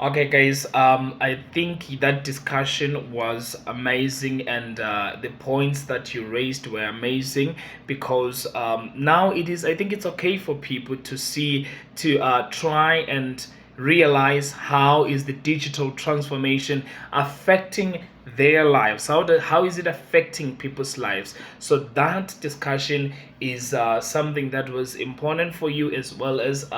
Okay, guys. I think that discussion was amazing, and the points that you raised were amazing because now it is. I think it's okay for people to see, to try and realize how is the digital transformation affecting their lives. How is it affecting people's lives? So that discussion is something that was important for you as well as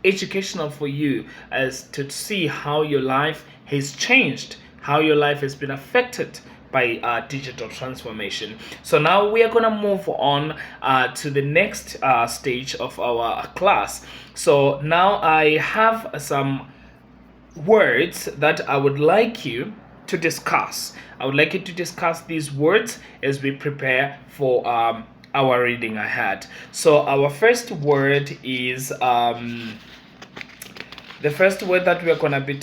educational for you, as to see how your life has changed, how your life has been affected by digital transformation. So now we are going to move on to the next stage of our class. So now I have some words that I would like you to discuss. I would like you to discuss these words as we prepare for our reading ahead. So our first word is the first word that we are going to be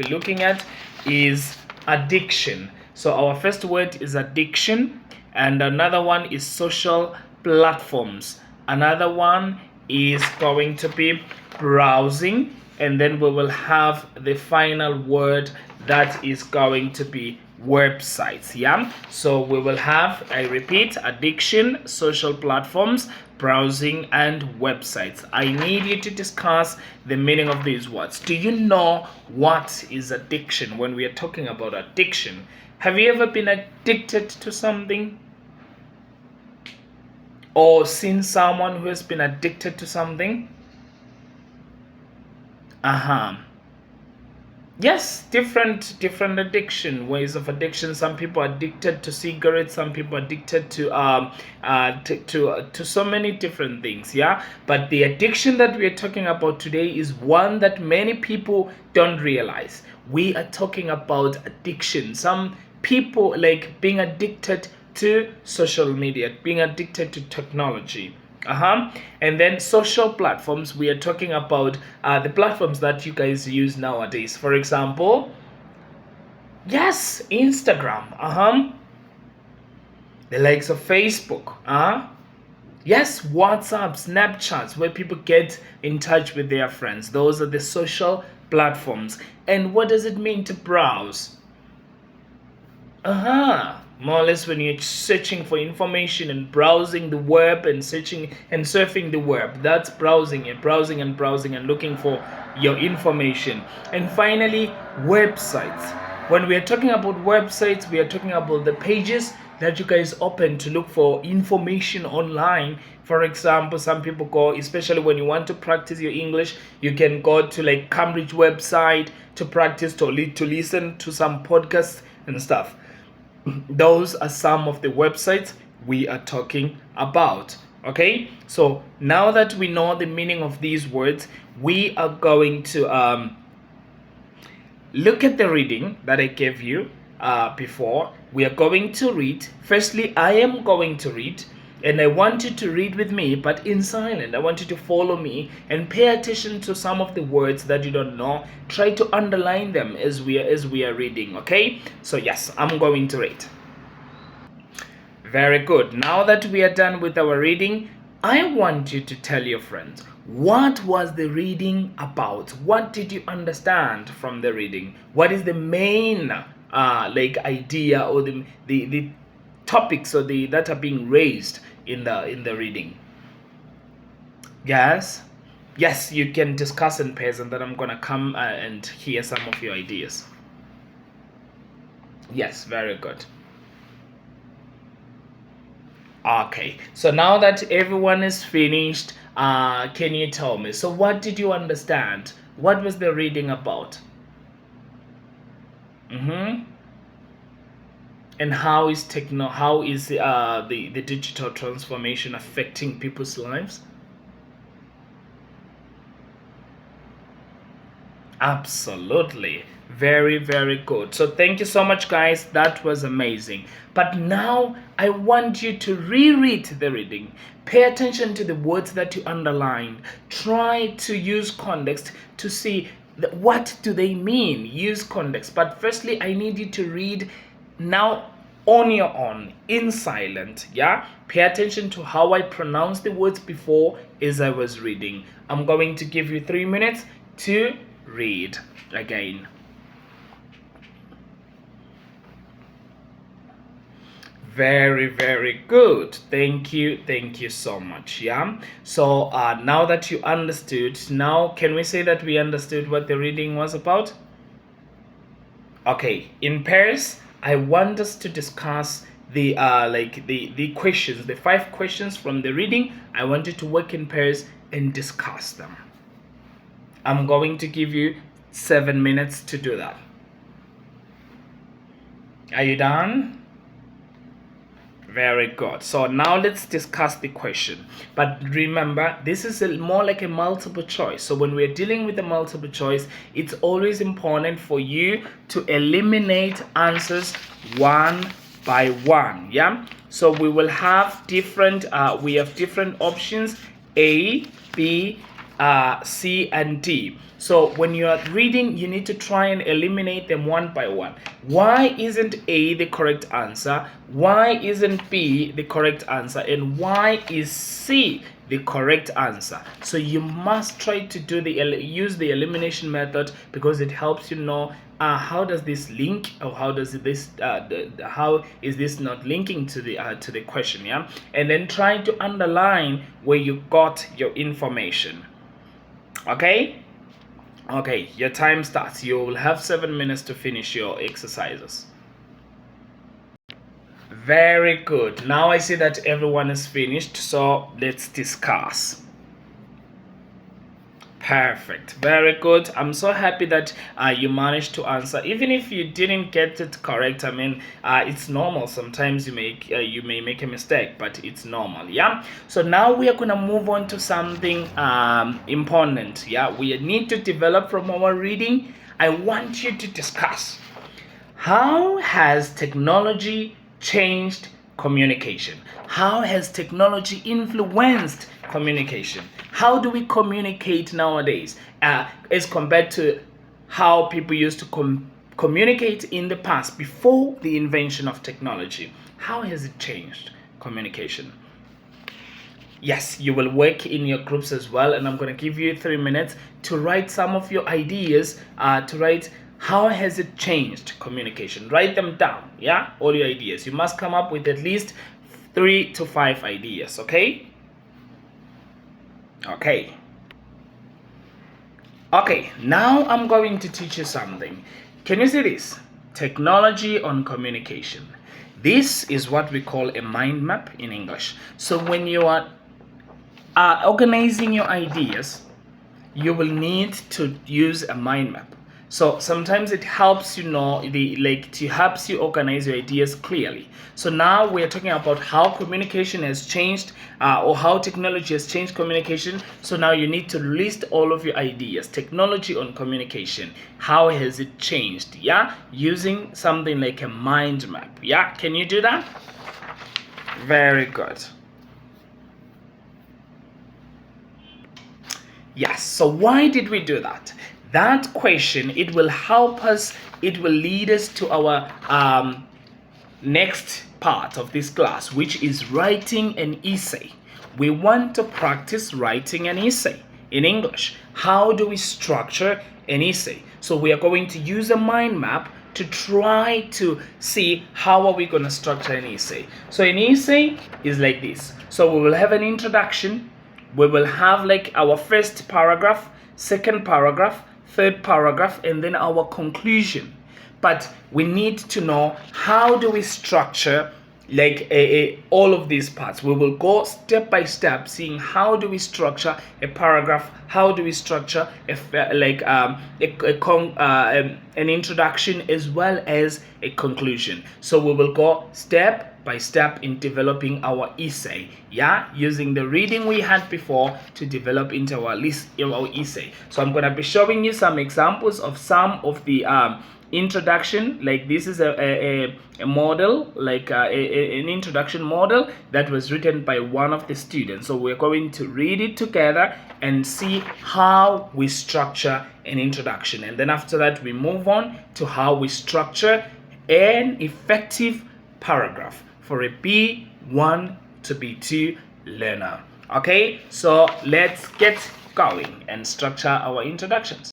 looking at is addiction. So our first word is addiction, and another one is social platforms. Another one is going to be browsing, and then we will have the final word that is going to be websites. Yeah, so we will have, I repeat, addiction, social platforms, browsing, and websites. I need you to discuss the meaning of these words. Do you know what is addiction? When we are talking about addiction, have you ever been addicted to something, or seen someone who has been addicted to something? Uh-huh. Yes, different addiction, ways of addiction. Some people are addicted to cigarettes, some people are addicted to so many different things. Yeah, but the addiction that we are talking about today is one that many people don't realize. We are talking about addiction. Some people like being addicted to social media, being addicted to technology. And then social platforms, we are talking about the platforms that you guys use nowadays. For example, yes, Instagram. The likes of Facebook. Yes, WhatsApp, Snapchats, where people get in touch with their friends. Those are the social platforms. And what does it mean to browse? More or less when you're searching for information and browsing the web and searching and surfing the web, that's browsing. You're browsing and browsing and looking for your information. And finally, websites. When we are talking about websites, we are talking about the pages that you guys open to look for information online. For example, some people go, especially when you want to practice your English, you can go to like Cambridge website to practice, to listen to some podcasts and stuff. Those are some of the websites we are talking about. Okay, so now that we know the meaning of these words, we are going to look at the reading that I gave you before. We are going to read. Firstly, I am going to read, and I want you to read with me, but in silent. I want you to follow me and pay attention to some of the words that you don't know. Try to underline them as we are reading. Okay, so yes, I'm going to read. Very good. Now that we are done with our reading, I want you to tell your friends, what was the reading about? What did you understand from the reading? What is the main idea, or the topics, or the that are being raised in the reading? Yes, yes, you can discuss in pairs, and then I'm gonna come and hear some of your ideas. Yes, very good. Okay, so now that everyone is finished, can you tell me? So, what did you understand? What was the reading about? And how is the digital transformation affecting people's lives? Absolutely. Very, very good. So thank you so much, guys. That was amazing. But now I want you to reread the reading. Pay attention to the words that you underlined. Try to use context to see what do they mean. Use context. But firstly, I need you to read now on your own, in silent. Yeah, pay attention to how I pronounced the words before as I was reading. I'm going to give you 3 minutes to read again. Very, very good. Thank you so much. Yeah, so now that you understood, now can we say that we understood what the reading was about? Okay, in pairs I want us to discuss the the questions, the 5 questions from the reading. I want you to work in pairs and discuss them. I'm going to give you 7 minutes to do that. Are you done? Very good. So now let's discuss the question. But remember, this is more like a multiple choice. So when we're dealing with the multiple choice, it's always important for you to eliminate answers one by one. Yeah. So we will have different. We have different options: A, B, C, and D. So when you are reading, you need to try and eliminate them one by one. Why isn't A the correct answer? Why isn't B the correct answer? And why is C the correct answer? So you must try to do use the elimination method, because it helps you know how does this link, or how does this how is this not linking to the question. Yeah, and then try to underline where you got your information. Okay. Okay, your time starts. You will have 7 minutes to finish your exercises. Very good. Now I see that everyone is finished, so let's discuss. Perfect. Very good. I'm so happy that you managed to answer. Even if you didn't get it correct, I mean, it's normal. Sometimes you may make a mistake, but it's normal. Yeah. So now we are gonna move on to something important. Yeah. We need to develop from our reading. I want you to discuss, how has technology changed communication? How has technology influenced communication? How do we communicate nowadays as compared to how people used to communicate in the past before the invention of technology? How has it changed communication? Yes, you will work in your groups as well, and I'm going to give you 3 minutes to write some of your ideas, to write how has it changed communication. Write them down, yeah, all your ideas. You must come up with at least 3 to 5 ideas. Okay. Now I'm going to teach you something. Can you see this? Technology on communication. This is what we call a mind map in English. So when you are organizing your ideas, you will need to use a mind map. So sometimes it helps you know helps you organize your ideas clearly. So now we are talking about how communication has changed, or how technology has changed communication. So now you need to list all of your ideas. Technology on communication, how has it changed? Yeah, using something like a mind map. Yeah, can you do that? Very good. Yes, so why did we do that? That question, it will help us, it will lead us to our next part of this class, which is writing an essay. We want to practice writing an essay in English. How do we structure an essay? So we are going to use a mind map to try to see how are we going to structure an essay. So an essay is like this. So we will have an introduction. We will have like our first paragraph, second paragraph, third paragraph, and then our conclusion. But we need to know, how do we structure like all of these parts. We will go step by step, seeing how do we structure a paragraph, how do we structure an introduction as well as a conclusion. So we will go step by step in developing our essay, yeah, using the reading we had before to develop into our essay. So I'm going to be showing you some examples of some of the introduction. Like this is a model, like an introduction model that was written by one of the students. So we're going to read it together and see how we structure an introduction, and then after that we move on to how we structure an effective paragraph for a B1 to B2 learner. Okay, so let's get going and structure our introductions.